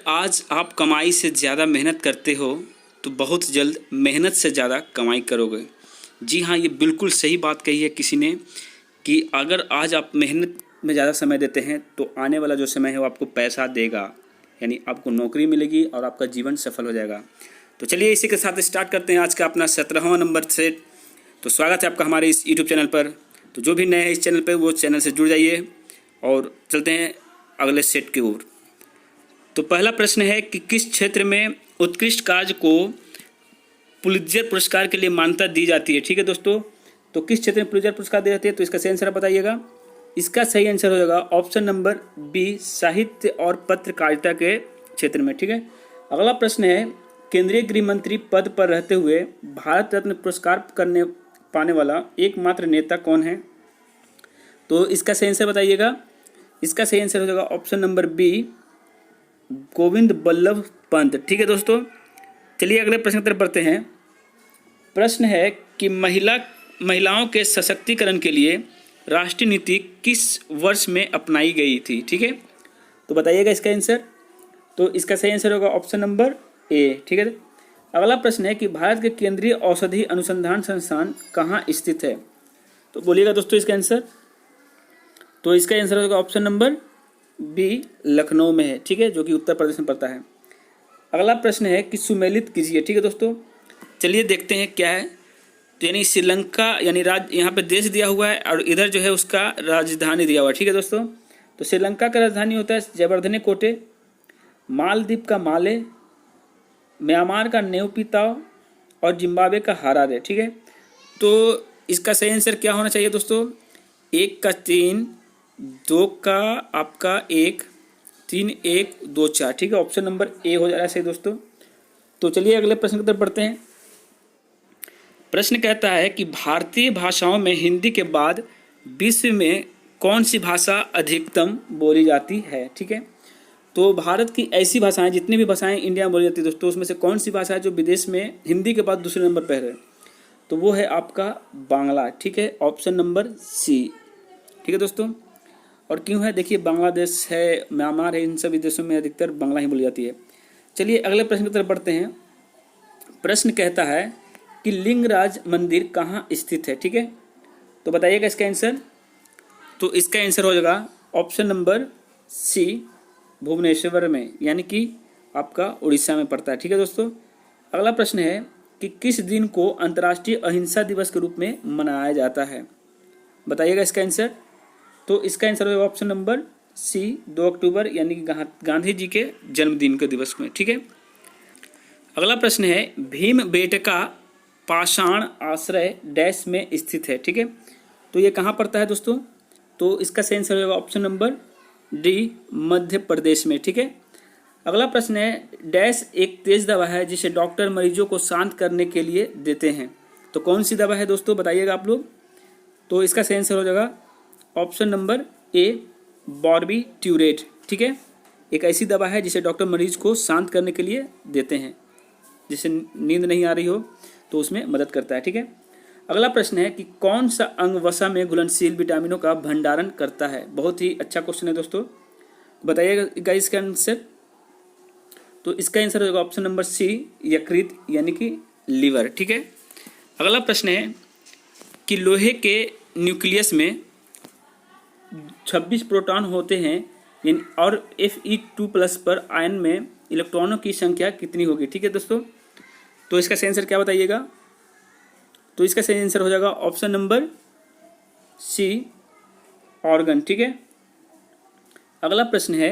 आज आप कमाई से ज़्यादा मेहनत करते हो तो बहुत जल्द मेहनत से ज़्यादा कमाई करोगे। जी हाँ, ये बिल्कुल सही बात कही है किसी ने कि अगर आज आप मेहनत में ज़्यादा समय देते हैं तो आने वाला जो समय है वो आपको पैसा देगा, यानी आपको नौकरी मिलेगी और आपका जीवन सफल हो जाएगा। तो चलिए इसी के साथ स्टार्ट करते हैं आज का अपना 17वां नंबर सेट। तो स्वागत है आपका हमारे इस यूट्यूब चैनल पर। तो जो भी नए हैं इस चैनल पर वो चैनल से जुड़ जाइए और चलते हैं अगले सेट की ओर। तो पहला प्रश्न है कि किस क्षेत्र में उत्कृष्ट कार्य को पुलित्जर पुरस्कार के लिए मान्यता दी जाती है। ठीक है दोस्तों, तो किस क्षेत्र में पुलित्जर पुरस्कार दी जाती है, तो इसका सही आंसर आप बताइएगा। इसका सही आंसर हो जाएगा ऑप्शन नंबर बी, साहित्य और पत्रकारिता के क्षेत्र में। ठीक है, अगला प्रश्न है केंद्रीय गृह मंत्री पद पर रहते हुए भारत रत्न पुरस्कार पाने वाला एकमात्र नेता कौन है, तो इसका सही आंसर बताइएगा। इसका सही आंसर हो जाएगा option number B, Govind Ballabh Pant. ठीक है दोस्तों, चलिए अगले प्रश्न की तरफ बढ़ते हैं। प्रश्न है कि महिलाओं के सशक्तिकरण के लिए राष्ट्रीय नीति किस वर्ष में अपनाई गई थी। ठीक है, तो बताइएगा इसका आंसर। तो इसका सही आंसर होगा ऑप्शन नंबर ए। ठीक है, अगला प्रश्न है कि भारत के केंद्रीय औषधि अनुसंधान संस्थान कहाँ स्थित है, तो बोलिएगा दोस्तों इसका आंसर। तो इसका आंसर होगा ऑप्शन नंबर बी, लखनऊ में है। ठीक है, जो कि उत्तर प्रदेश में पड़ता है। अगला प्रश्न है कि सुमेलित कीजिए। ठीक है दोस्तों, चलिए देखते हैं क्या है। तो यानी श्रीलंका यानी यहाँ पे देश दिया हुआ है और इधर जो है उसका राजधानी दिया हुआ है। ठीक है दोस्तों, तो श्रीलंका का राजधानी होता है जयवर्धने कोटे, मालदीव का माले, म्यांमार का नेउपिताओ और जिम्बाब्वे का हरारे। ठीक है, तो इसका सही आंसर क्या होना चाहिए दोस्तों। 1 का 3, 2 का आपका 1, 3 1 2 4। ठीक है, ऑप्शन नंबर ए हो जा रहा है सही दोस्तों। तो चलिए अगले प्रश्न की तरफ बढ़ते हैं। प्रश्न कहता है कि भारतीय भाषाओं में हिंदी के बाद विश्व में कौन सी भाषा अधिकतम बोली जाती है। ठीक है, तो भारत की ऐसी भाषाएं, जितनी भी भाषाएं इंडिया में बोली जाती है दोस्तों, उसमें से कौन सी भाषा है जो विदेश में हिंदी के बाद दूसरे नंबर पर है, तो वो है आपका बांग्ला। ठीक है, ऑप्शन नंबर सी। ठीक है दोस्तों, और क्यों है देखिए, बांग्लादेश है, म्यांमार है, इन सभी देशों में अधिकतर बांग्ला ही बोली जाती है। चलिए अगले प्रश्न की तरफ बढ़ते हैं। प्रश्न कहता है कि लिंगराज मंदिर कहाँ स्थित है। ठीक है, तो बताइएगा इसका आंसर। तो इसका आंसर हो जाएगा ऑप्शन नंबर सी, भुवनेश्वर में, यानी कि आपका उड़ीसा में पड़ता है। ठीक है दोस्तों, अगला प्रश्न है कि किस दिन को अंतर्राष्ट्रीय अहिंसा दिवस के रूप में मनाया जाता है, बताइएगा इसका आंसर। तो इसका आंसर होगा ऑप्शन नंबर सी, 2 अक्टूबर, यानी कि गांधी जी के जन्मदिन के दिवस में। ठीक है, अगला प्रश्न है भीम बेटका पाषाण आश्रय डैश में स्थित है। ठीक है, तो ये कहाँ पड़ता है दोस्तों, तो इसका सही आंसर होगा option number D, Madhya Pradesh में। ठीक है, अगला प्रश्न है डैश एक तेज दवा है जिसे डॉक्टर मरीजों को शांत करने के लिए देते हैं, तो कौन सी दवा है दोस्तों, बताइएगा आप लोग। तो इसका सही आंसर हो जाएगा ऑप्शन नंबर ए, बार्बिट्यूरेट। ठीक है, एक ऐसी दवा है जिसे डॉक्टर मरीज को शांत करने के लिए देते हैं, जिसे नींद नहीं आ रही हो तो उसमें मदद करता है। ठीक है, अगला प्रश्न है कि कौन सा अंग वसा में घुलनशील विटामिनों का भंडारण करता है। बहुत ही अच्छा क्वेश्चन है दोस्तों, बताइएगा इसका आंसर। तो इसका आंसर होगा ऑप्शन नंबर सी, यकृत, यानी कि लीवर। ठीक है, अगला प्रश्न है कि लोहे के न्यूक्लियस में 26 प्रोटॉन होते हैं और Fe2+ पर आयन में इलेक्ट्रॉनों की संख्या कितनी होगी। ठीक है दोस्तों, तो इसका सही आंसर क्या बताइएगा। तो इसका सही आंसर हो जाएगा ऑप्शन नंबर सी, ऑर्गन। ठीक है, अगला प्रश्न है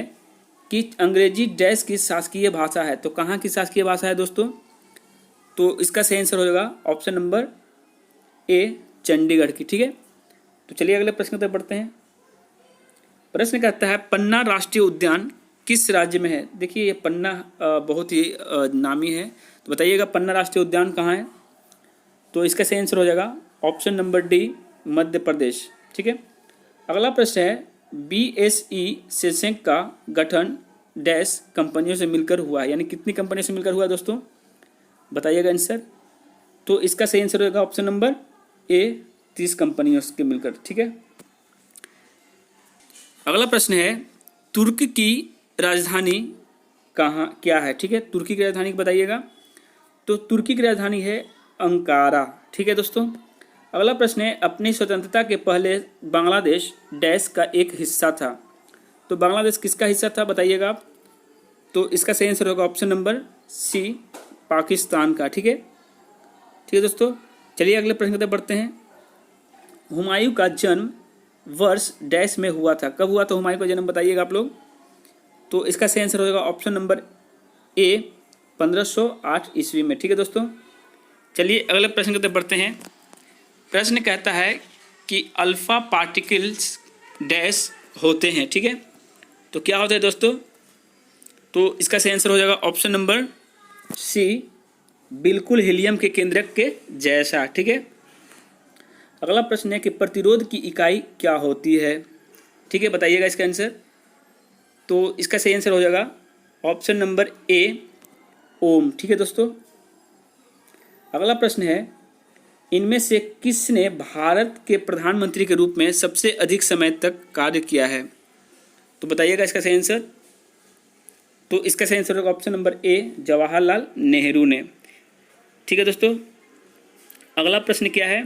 कि अंग्रेजी डैश की शासकीय भाषा है, तो कहाँ की शासकीय भाषा है दोस्तों, तो इसका सही आंसर हो जाएगा ऑप्शन नंबर ए, चंडीगढ़ की। ठीक है, तो चलिए अगले प्रश्न पर बढ़ते हैं। प्रश्न कहता है पन्ना राष्ट्रीय उद्यान किस राज्य में है। देखिए ये पन्ना बहुत ही नामी है, तो बताइएगा पन्ना राष्ट्रीय उद्यान कहाँ है, तो इसका सही आंसर हो जाएगा option number D, Madhya Pradesh. ठीक है, अगला प्रश्न है BSE सेंसेक्स का गठन डैश कंपनियों से मिलकर हुआ है, यानी कितनी कंपनियों से मिलकर हुआ है दोस्तों, बताइएगा आंसर। तो इसका सही आंसर होगा ऑप्शन नंबर ए, 30 कंपनियों के मिलकर। ठीक है, अगला प्रश्न है तुर्क की राजधानी कहाँ क्या है, ठीक है। तुर्की की राजधानी बताइएगा, तो तुर्की की राजधानी है अंकारा, ठीक है दोस्तों। अगला प्रश्न है, अपनी स्वतंत्रता के पहले बांग्लादेश डैश का एक हिस्सा था। तो बांग्लादेश किसका हिस्सा था बताइएगा आप। तो इसका सही आंसर होगा ऑप्शन नंबर सी, पाकिस्तान का, ठीक है दोस्तों। चलिए अगले प्रश्न की तरफ बढ़ते हैं। हुमायूं का जन्म वर्ष डैश में हुआ था। कब हुआ था हुमायूं का जन्म बताइएगा आप लोग। तो इसका सही आंसर होगा ऑप्शन नंबर ए, 1508 ईस्वी में, ठीक है दोस्तों। चलिए अगले प्रश्न की तरफ बढ़ते हैं। प्रश्न कहता है कि अल्फा पार्टिकल्स डैश होते हैं, ठीक है। तो क्या होता है दोस्तों, तो इसका सही आंसर हो जाएगा ऑप्शन नंबर सी, बिल्कुल हीलियम के केंद्रक के जैसा, ठीक है। अगला प्रश्न है कि प्रतिरोध की इकाई क्या होती है, ठीक है, बताइएगा इसका आंसर। तो इसका सही आंसर हो जाएगा ऑप्शन नंबर ए, ओम, ठीक है दोस्तों। अगला प्रश्न है, इनमें से किसने भारत के प्रधानमंत्री के रूप में सबसे अधिक समय तक कार्य किया है। तो बताइएगा इसका सही आंसर। तो इसका सही आंसर होगा option number A, Jawaharlal Nehru ने, ठीक है दोस्तों। अगला प्रश्न क्या है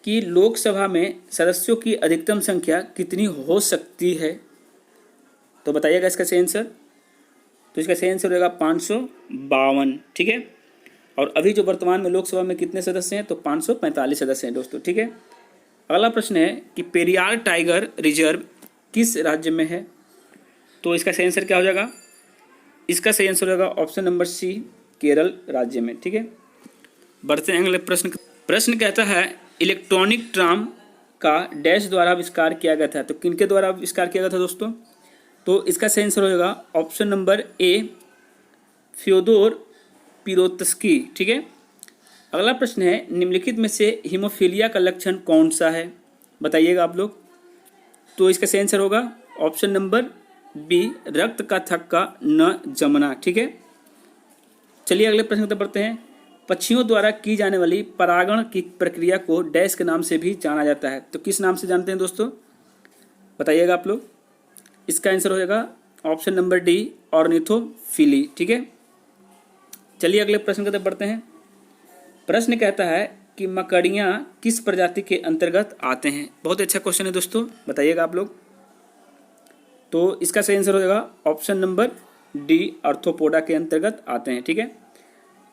कि लोकसभा में सदस्यों की अधिकतम संख्या कितनी हो सकती है। तो बताइएगा इसका सही आंसर। तो इसका सही आंसर होगा 552, ठीक है। और अभी जो वर्तमान में लोकसभा में कितने सदस्य हैं, तो 545 सदस्य हैं दोस्तों, ठीक है। अगला प्रश्न है कि पेरियार टाइगर रिजर्व किस राज्य में है। तो इसका सही आंसर क्या हो जाएगा। इसका सही आंसर होगा ऑप्शन नंबर सी, केरल राज्य में, ठीक है। बढ़ते हैं अगले प्रश्न। प्रश्न कहता है इलेक्ट्रॉनिक ट्राम का डैश द्वारा आविष्कार किया गया था। तो किनके द्वारा आविष्कार किया गया था दोस्तों। तो इसका सही आंसर हो जाएगा ऑप्शन नंबर ए, फ्योदोर पिरोत्स्की, ठीक है। अगला प्रश्न है, निम्नलिखित में से हीमोफीलिया का लक्षण कौन सा है बताइएगा आप लोग। तो इसका सही आंसर होगा ऑप्शन नंबर बी, रक्त का थक्का न जमना, ठीक है। चलिए अगले प्रश्न की तरफ बढ़ते हैं। पक्षियों द्वारा की जाने वाली परागण की प्रक्रिया को डैश के नाम से भी जाना जाता है। तो किस नाम से जानते हैं दोस्तों, बताइएगा आप लोग। इसका आंसर हो जाएगा ऑप्शन नंबर डी, ऑर्निथोफिली, ठीक है। चलिए अगले प्रश्न की तरफ बढ़ते हैं। प्रश्न कहता है कि मकड़ियाँ किस प्रजाति के अंतर्गत आते हैं। बहुत अच्छा क्वेश्चन है दोस्तों, बताइएगा आप लोग। तो इसका सही आंसर हो जाएगा ऑप्शन नंबर डी, आर्थ्रोपोडा के अंतर्गत आते हैं, ठीक है।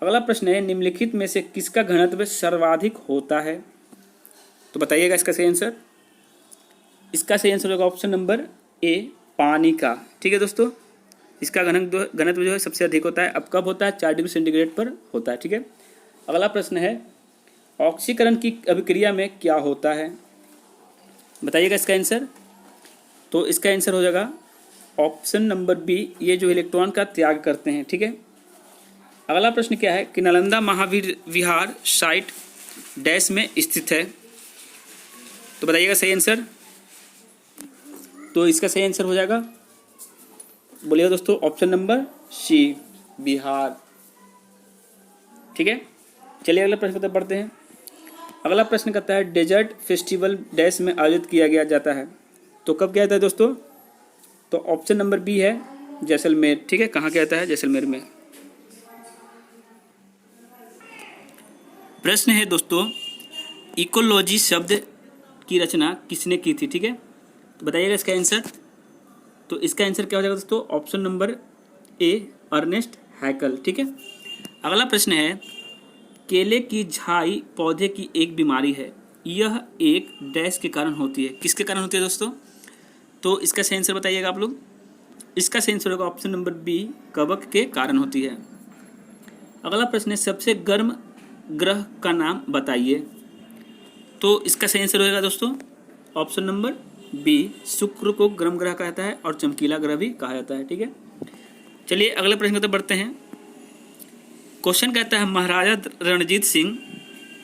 अगला प्रश्न है, निम्नलिखित में से किसका घनत्व सर्वाधिक होता है। तो बताइएगा इसका सही आंसर। इसका सही आंसर होगा ऑप्शन नंबर ए, पानी का, ठीक है दोस्तों। इसका घनत्व जो है सबसे अधिक होता है। अब कब होता है, 4 डिग्री सेंटीग्रेड पर होता है, ठीक है। अगला प्रश्न है, ऑक्सीकरण की अभिक्रिया में क्या होता है, बताइएगा इसका आंसर। तो इसका आंसर हो जाएगा ऑप्शन नंबर बी, ये जो इलेक्ट्रॉन का त्याग करते हैं, ठीक है। अगला प्रश्न क्या है कि नालंदा महावीर विहार साइट डैश में स्थित है। तो बताइएगा सही आंसर। तो इसका सही आंसर हो जाएगा, बोलिएगा दोस्तों, ऑप्शन नंबर सी, बिहार, ठीक है। चलिए अगला प्रश्न की तरफ बढ़ते हैं। अगला प्रश्न कहता है डेजर्ट फेस्टिवल डैश में आयोजित किया गया जाता है। तो कब किया जाता है दोस्तों। तो ऑप्शन नंबर बी है, जैसलमेर, ठीक है। कहाँ किया जाता है, जैसलमेर में। प्रश्न है दोस्तों, इकोलॉजी शब्द की रचना किसने की थी, ठीक है। तो बताइएगा इसका आंसर। तो इसका आंसर क्या हो जाएगा दोस्तों, ऑप्शन नंबर ए, अर्नेस्ट हैकल, ठीक है। अगला प्रश्न है, केले की झाई पौधे की एक बीमारी है, यह एक डैश के कारण होती है। किसके कारण होती है दोस्तों। तो इसका सही आंसर बताइएगा आप लोग। इसका सही आंसर होगा ऑप्शन नंबर बी, कवक के कारण होती है। अगला प्रश्न है, सबसे गर्म ग्रह का नाम बताइए। तो इसका सही आंसर होगा दोस्तों ऑप्शन नंबर बी, शुक्र को गर्म ग्रह कहता है और चमकीला ग्रह भी कहा जाता है, ठीक है। चलिए अगले प्रश्न की तरफ बढ़ते हैं। क्वेश्चन कहता है महाराजा रणजीत सिंह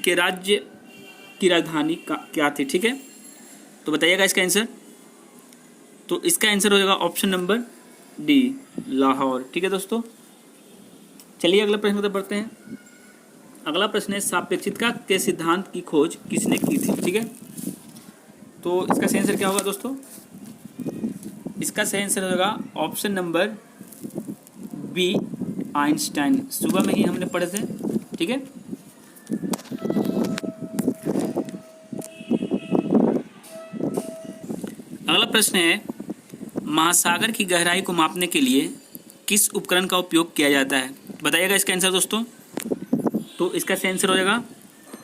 के राज्य की राजधानी क्या थी, ठीक है। तो बताइएगा इसका आंसर। तो इसका आंसर हो जाएगा ऑप्शन नंबर डी, लाहौर, ठीक है दोस्तों। चलिए अगले प्रश्न की तरफ बढ़ते हैं। अगला प्रश्न है, सापेक्षिकता के सिद्धांत की खोज किसने की थी, ठीक है। तो इसका सही आंसर क्या होगा दोस्तों। इसका सही आंसर होगा ऑप्शन नंबर बी आइंस्टाइन। सुबह में ही हमने पढ़े थे, ठीक है। अगला प्रश्न है, महासागर की गहराई को मापने के लिए किस उपकरण का उपयोग किया जाता है? बताइएगा इसका आंसर दोस्तों। तो इसका सही आंसर हो जाएगा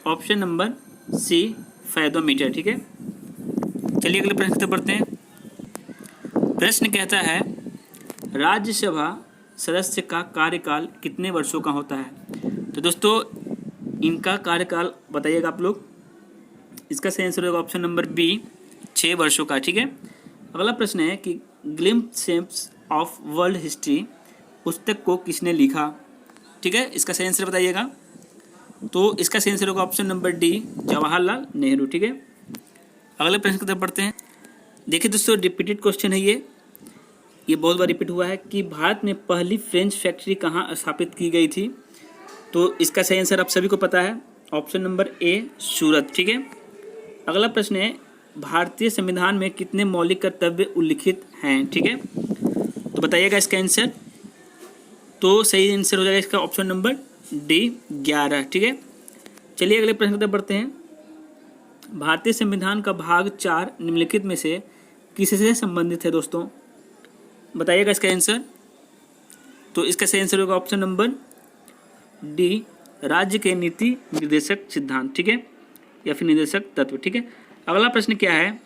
ऑप्शन नंबर सी, फेदोमीटर, ठीक है। चलिए अगले प्रश्न की तरफ बढ़ते हैं। प्रश्न कहता है, राज्यसभा सदस्य का कार्यकाल कितने वर्षों का होता है? तो दोस्तों इनका कार्यकाल बताइएगा आप लोग। इसका सही आंसर होगा ऑप्शन नंबर बी, 6 वर्षों का, ठीक है। अगला प्रश्न है कि ग्लिम्प्सेस ऑफ वर्ल्ड हिस्ट्री पुस्तक को किसने लिखा? ठीक है, इसका सही आंसर बताइएगा। तो इसका सही आंसर होगा option number D, Jawaharlal Nehru, ठीक है। अगले प्रश्न की तरफ बढ़ते हैं। देखिए दोस्तों, रिपीटेड क्वेश्चन है ये बहुत बार रिपीट हुआ है कि भारत में पहली फ्रेंच फैक्ट्री कहाँ स्थापित की गई थी? तो इसका सही आंसर आप सभी को पता है, ऑप्शन नंबर ए, सूरत, ठीक है। अगला प्रश्न है, भारतीय संविधान में कितने मौलिक कर्तव्य उल्लिखित हैं? ठीक है, तो बताइएगा इसका आंसर। तो सही आंसर हो जाएगा इसका ऑप्शन नंबर डी, 11, ठीक है। चलिए अगले प्रश्न की तरफ बढ़ते हैं। भारतीय संविधान का भाग 4 निम्नलिखित में से किससे संबंधित है दोस्तों? बताइएगा इसका आंसर। तो इसका सही आंसर होगा ऑप्शन नंबर डी, राज्य के नीति निर्देशक सिद्धांत, ठीक है, या फिर निर्देशक तत्व, ठीक है। अगला प्रश्न क्या है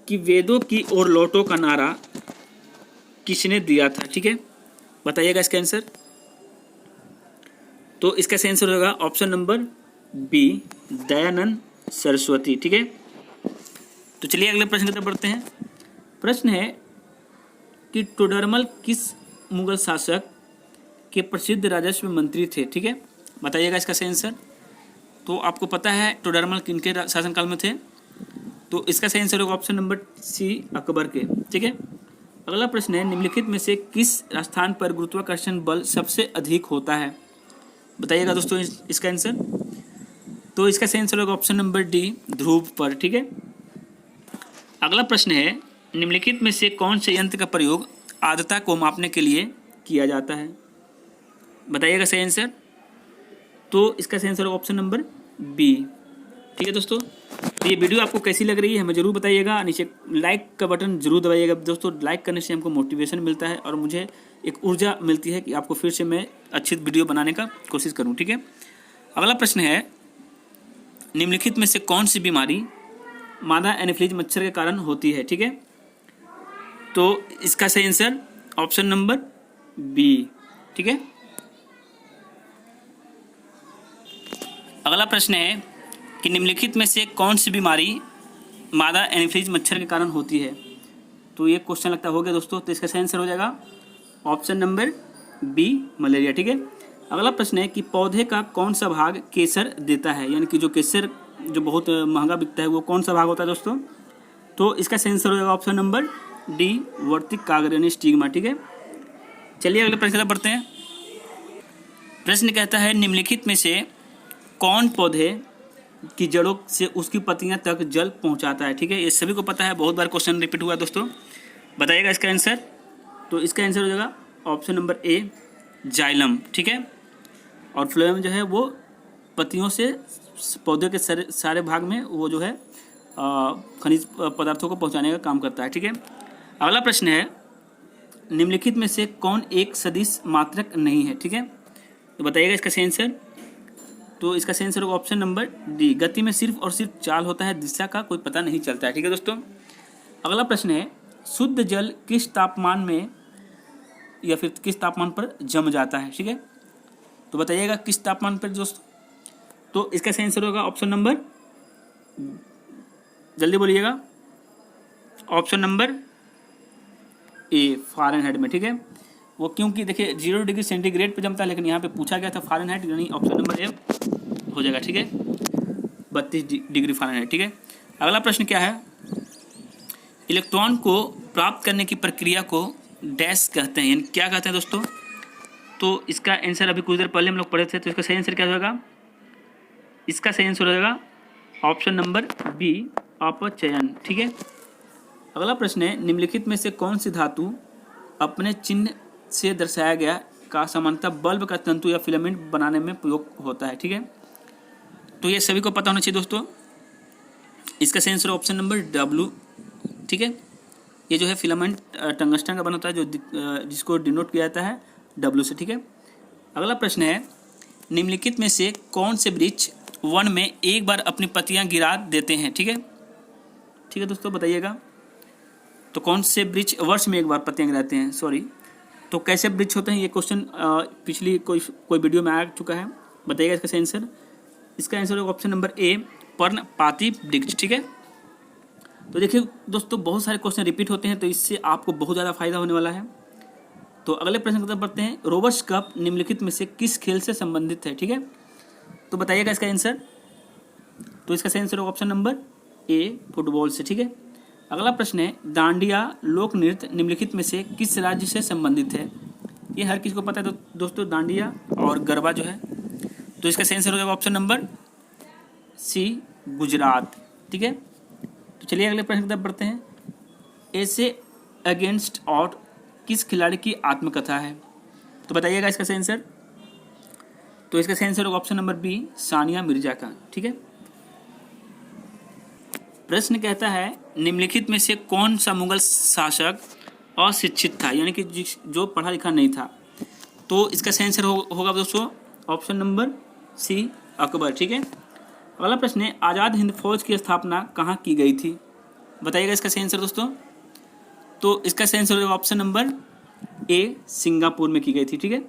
कि वेदों की ओर लौटो का नारा किसने दिया था? ठीक है, बताइएगा इसका आंसर। तो इसका सही आंसर होगा option number B, Dayanand Saraswati, ठीक है। तो चलिए अगले प्रश्न की तरफ बढ़ते हैं। प्रश्न है कि टोडरमल किस मुगल शासक के प्रसिद्ध राजस्व मंत्री थे? ठीक है, बताइएगा इसका सही आंसर। तो आपको पता है टोडरमल किनके शासनकाल में थे? तो इसका सही आंसर होगा ऑप्शन नंबर सी, अकबर के, ठीक है। अगला प्रश्न है, निम्नलिखित में से किस स्थान पर गुरुत्वाकर्षण बल सबसे अधिक होता है? बताइएगा दोस्तों इसका आंसर। तो इसका सही आंसर होगा ऑप्शन नंबर डी, ध्रुव पर, ठीक है। अगला प्रश्न है, निम्नलिखित में से कौन से यंत्र का प्रयोग आर्द्रता को मापने के लिए किया जाता है? बताइएगा सही आंसर। तो इसका सही आंसर होगा ऑप्शन नंबर बी, ठीक है दोस्तों। तो ये वीडियो आपको कैसी लग रही है हमें जरूर बताइएगा। नीचे लाइक का बटन जरूर दबाइएगा दोस्तों। लाइक करने से हमको मोटिवेशन मिलता है और मुझे एक ऊर्जा मिलती है कि आपको फिर से मैं अच्छी वीडियो बनाने का कोशिश करूं, ठीक है। अगला प्रश्न है, निम्नलिखित में से कौन सी बीमारी मादा एनोफिलीज मच्छर के कारण होती है? ठीक है, तो इसका सही आंसर ऑप्शन नंबर बी, ठीक है। अगला प्रश्न है कि निम्नलिखित में से कौन सी बीमारी मादा एनोफिलीज मच्छर के कारण होती है? तो ये क्वेश्चन लगता हो गया दोस्तों। तो इसका सही आंसर हो जाएगा ऑप्शन नंबर बी, मलेरिया, ठीक है। अगला प्रश्न है कि पौधे का कौन सा भाग केसर देता है? यानी कि जो केसर जो बहुत महंगा बिकता है वो कौन सा भाग होता है दोस्तों? तो इसका सही आंसर हो जाएगा ऑप्शन नंबर डी, वर्तिक कागर यानी स्टिग्मा, ठीक है। चलिए अगले प्रश्न पर बढ़ते हैं। प्रश्न कहता है, निम्नलिखित में से कौन पौधे की जड़ों से उसकी पत्तियां तक जल पहुंचाता है? ठीक है, ये सभी को पता है, बहुत बार क्वेश्चन रिपीट हुआ दोस्तों। बताइएगा इसका आंसर। तो इसका आंसर हो जाएगा ऑप्शन नंबर ए, जाइलम, ठीक है। और फ्लोएम जो है वो पत्तियों से पौधे के सारे भाग में वो जो है खनिज पदार्थों को पहुंचाने का काम करता है, ठीक है। अगला प्रश्न है, निम्नलिखित में से कौन एक सदिश मात्रक नहीं है? ठीक है, तो बताइएगा इसका सही आंसर। तो इसका सही आंसर होगा ऑप्शन नंबर डी, गति में सिर्फ और सिर्फ चाल होता है, दिशा का कोई पता नहीं चलता है, ठीक है दोस्तों। अगला प्रश्न है, शुद्ध जल किस तापमान में या फिर किस तापमान पर जम जाता है? ठीक है, तो बताइएगा किस तापमान पर दोस्तों। तो इसका सही आंसर होगा ऑप्शन नंबर, जल्दी बोलिएगा, ऑप्शन नंबर ए, फ़ारेनहाइट में, ठीक है। वो क्योंकि देखिए 0 डिग्री सेंटीग्रेड पे जमता है, लेकिन यहाँ पे पूछा गया था फ़ारेनहाइट, यानी ऑप्शन नंबर ए हो जाएगा, ठीक है, 32 डिग्री फ़ारेनहाइट, ठीक है। अगला प्रश्न क्या है, इलेक्ट्रॉन को प्राप्त करने की प्रक्रिया को डैश कहते हैं, यानी क्या कहते हैं दोस्तों? तो इसका आंसर अभी कुछ देर पहले हम लोग पढ़े थे। तो इसका सही आंसर क्या होगा? इसका सही आंसर हो जाएगा ऑप्शन नंबर बी, अपचयन, ठीक है। अगला प्रश्न है, निम्नलिखित में से कौन सी धातु अपने चिन्ह से दर्शाया गया का सामान्यतः बल्ब का तंतु या फिलामेंट बनाने में प्रयोग होता है। ठीक है, तो ये सभी को पता होना चाहिए दोस्तों। इसका सही आंसर ऑप्शन नंबर W। ठीक है, ये जो है फिलामेंट टंगस्टन का बना होता है, जो जिसको डिनोट किया जाता है W से। ठीक है, अगला प्रश्न है, निम्नलिखित में से कौन से वृक्ष वन में एक बार अपनी पत्तियां गिरा देते हैं। ठीक है दोस्तों, बताइएगा तो कौन से वृक्ष वर्ष में एक बार पत्तियां गिराते हैं। सॉरी, तो कैसे वृक्ष होते हैं, ये क्वेश्चन पिछली कोई वीडियो में आ चुका है। बताइएगा इसका सही आंसर। इसका आंसर होगा ऑप्शन नंबर A, पर्णपाती वृक्ष। ठीक है, तो देखिए दोस्तों, बहुत सारे क्वेश्चन रिपीट होते हैं, तो इससे आपको बहुत ज़्यादा फायदा होने वाला है। तो अगले प्रश्न की तरफ बढ़ते हैं। रोवर्स कप निम्नलिखित में से किस खेल से संबंधित है। ठीक है, तो बताइएगा इसका आंसर। तो इसका सही आंसर होगा ऑप्शन नंबर A, फुटबॉल से। ठीक है, अगला प्रश्न है, डांडिया लोक नृत्य निम्नलिखित में से किस राज्य से संबंधित है। ये हर किसी को पता है तो दोस्तों, डांडिया और गरबा जो है। तो इसका सही आंसर हो जाएगा ऑप्शन नंबर C, गुजरात। ठीक है, तो चलिए अगले प्रश्न की तरफ बढ़ते हैं। ऐसे अगेंस्ट और किस खिलाड़ी की आत्मकथा है। तो बताइएगा इसका सही आंसर। तो इसका सही आंसर होगा option number B, Sania Mirza का। ठीक है, प्रश्न कहता है, निम्नलिखित में से कौन सा मुगल शासक अशिक्षित था, यानी कि जो पढ़ा लिखा नहीं था। तो इसका सही आंसर होगा दोस्तों ऑप्शन नंबर C, अकबर। ठीक है, अगला प्रश्न है, आज़ाद हिंद फौज की स्थापना कहाँ की गई थी। बताइएगा इसका सही आंसर दोस्तों। तो इसका सही आंसर होगा ऑप्शन नंबर A, सिंगापुर में की गई थी। ठीक है,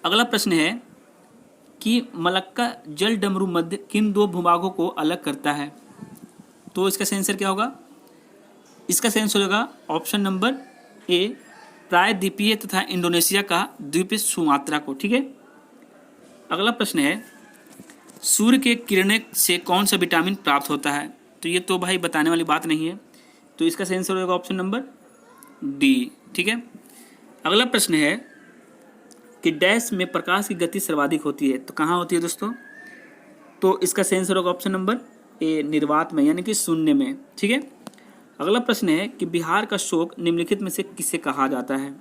अगला प्रश्न है कि मलक्का जल डमरू मध्य किन दो भूभागों को अलग करता है। तो इसका सही आंसर क्या होगा। इसका सही आंसर होगा ऑप्शन नंबर A, प्रायद्वीपीय तथा इंडोनेशिया का द्वीप सुमात्रा को। ठीक है, अगला प्रश्न है, सूर्य के किरणें से कौन सा विटामिन प्राप्त होता है। तो ये तो भाई बताने वाली बात नहीं है, तो इसका सही आंसर होगा ऑप्शन नंबर D। ठीक है, अगला प्रश्न है कि डैश में प्रकाश की गति सर्वाधिक होती है। तो कहाँ होती है दोस्तों। तो इसका सही आंसर होगा ऑप्शन नंबर A, निर्वात में, यानी कि शून्य में। ठीक है, अगला प्रश्न है कि बिहार का शोक निम्नलिखित में से किसे कहा जाता है।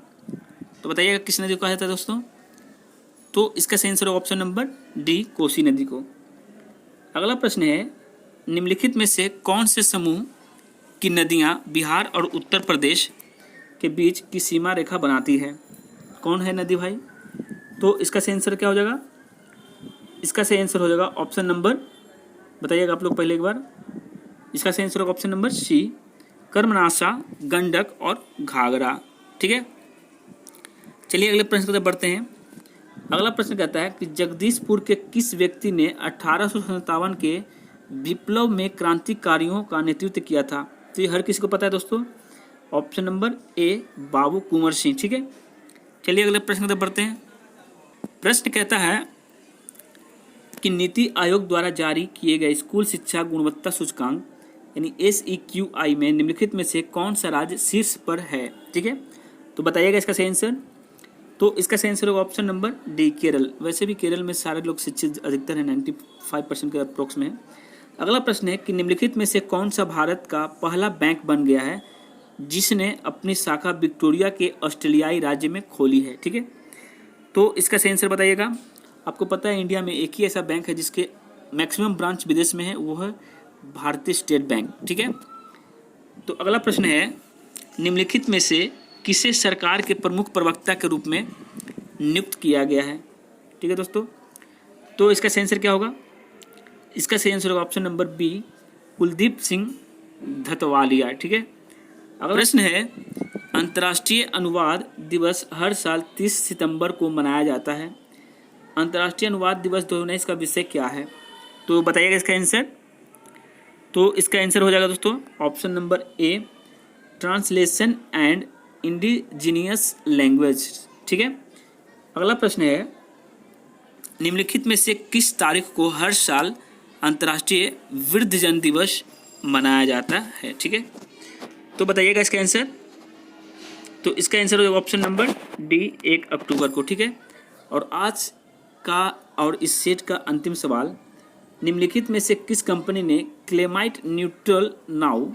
तो बताइएगा किस नदी को कहा जाता है दोस्तों। तो इसका सही आंसर होगा ऑप्शन नंबर D, कोसी नदी को। अगला प्रश्न है, निम्नलिखित में से कौन से समूह की नदियां बिहार और उत्तर प्रदेश के बीच की सीमा रेखा बनाती है। कौन है नदी भाई। तो इसका सही आंसर क्या हो जाएगा। इसका सही आंसर हो जाएगा ऑप्शन नंबर, बताइएगा आप लोग पहले एक बार। इसका सही आंसर होगा option number C, Karmanasha, Gandak और घाघरा। ठीक है, चलिए अगले प्रश्न की तरफ बढ़ते हैं। अगला प्रश्न कहता है कि जगदीशपुर के किस व्यक्ति ने 1857 के विप्लव में क्रांतिकारियों का नेतृत्व किया था। तो ये हर किसी को पता है दोस्तों, ऑप्शन नंबर A, बाबू कुंवर सिंह। ठीक है, चलिए अगले प्रश्न की तरफ बढ़ते हैं। प्रश्न कहता है कि नीति आयोग द्वारा जारी किए गए स्कूल शिक्षा गुणवत्ता सूचकांक यानी SEQI में निम्नलिखित में से कौन सा राज्य शीर्ष पर है। ठीक है, तो बताइएगा इसका सही आंसर। तो इसका सही आंसर होगा ऑप्शन नंबर D, केरल। वैसे भी केरल में सारे लोग शिक्षित अधिकतर है, 95% के अप्रोक्स में है। अगला प्रश्न है कि निम्नलिखित में से कौन सा भारत का पहला बैंक बन गया है जिसने अपनी शाखा विक्टोरिया के ऑस्ट्रेलियाई राज्य में खोली है। ठीक है, तो इसका सही आंसर बताइएगा। आपको पता है इंडिया में एक ही ऐसा बैंक है जिसके मैक्सिमम ब्रांच विदेश में है, वो है भारतीय स्टेट बैंक। ठीक है, तो अगला प्रश्न है, निम्नलिखित में से किसे सरकार के प्रमुख प्रवक्ता के रूप में नियुक्त किया गया है। ठीक है दोस्तों, तो इसका सही आंसर क्या होगा। इसका सही आंसर होगा option number B, Kuldeep Singh Dhatwalia. ठीक है, अगला प्रश्न है, अंतर्राष्ट्रीय अनुवाद दिवस हर साल 30 सितंबर को मनाया जाता है। अंतर्राष्ट्रीय अनुवाद दिवस 2019 का विषय क्या है। तो बताइएगा इसका आंसर। तो इसका आंसर हो जाएगा दोस्तों option number A, translation and indigenous language. ठीक है, अगला प्रश्न है, निम्नलिखित में से किस तारीख को हर साल अंतर्राष्ट्रीय वृद्धजन दिवस मनाया जाता है। ठीक है, तो बताइएगा इसका आंसर। तो इसका आंसर हो जाएगा ऑप्शन नंबर D, 1 अक्टूबर को। ठीक है, और आज का और इस सेट का अंतिम सवाल, निम्नलिखित में से किस कंपनी ने क्लेमाइट न्यूट्रल नाउ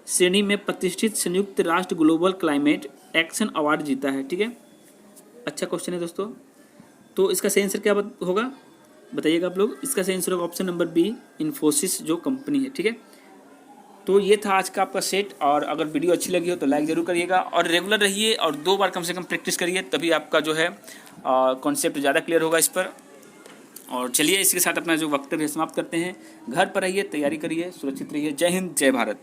श्रेणी में प्रतिष्ठित संयुक्त राष्ट्र ग्लोबल क्लाइमेट एक्शन अवार्ड जीता है। ठीक है, अच्छा क्वेश्चन है दोस्तों। तो इसका सही आंसर क्या होगा बताइएगा आप लोग। इसका सही आंसर होगा ऑप्शन नंबर बी, इन्फोसिस जो कंपनी है। ठीक है, तो ये था आज का आपका सेट। और अगर वीडियो अच्छी लगी हो तो लाइक ज़रूर करिएगा और रेगुलर रहिए और 2 बार कम से कम प्रैक्टिस करिए, तभी आपका जो है कॉन्सेप्ट ज़्यादा क्लियर होगा इस पर। और चलिए इसके साथ अपना जो वक्तव्य समाप्त करते हैं। घर पर रहिए, तैयारी करिए, सुरक्षित रहिए। जय हिंद, जय भारत।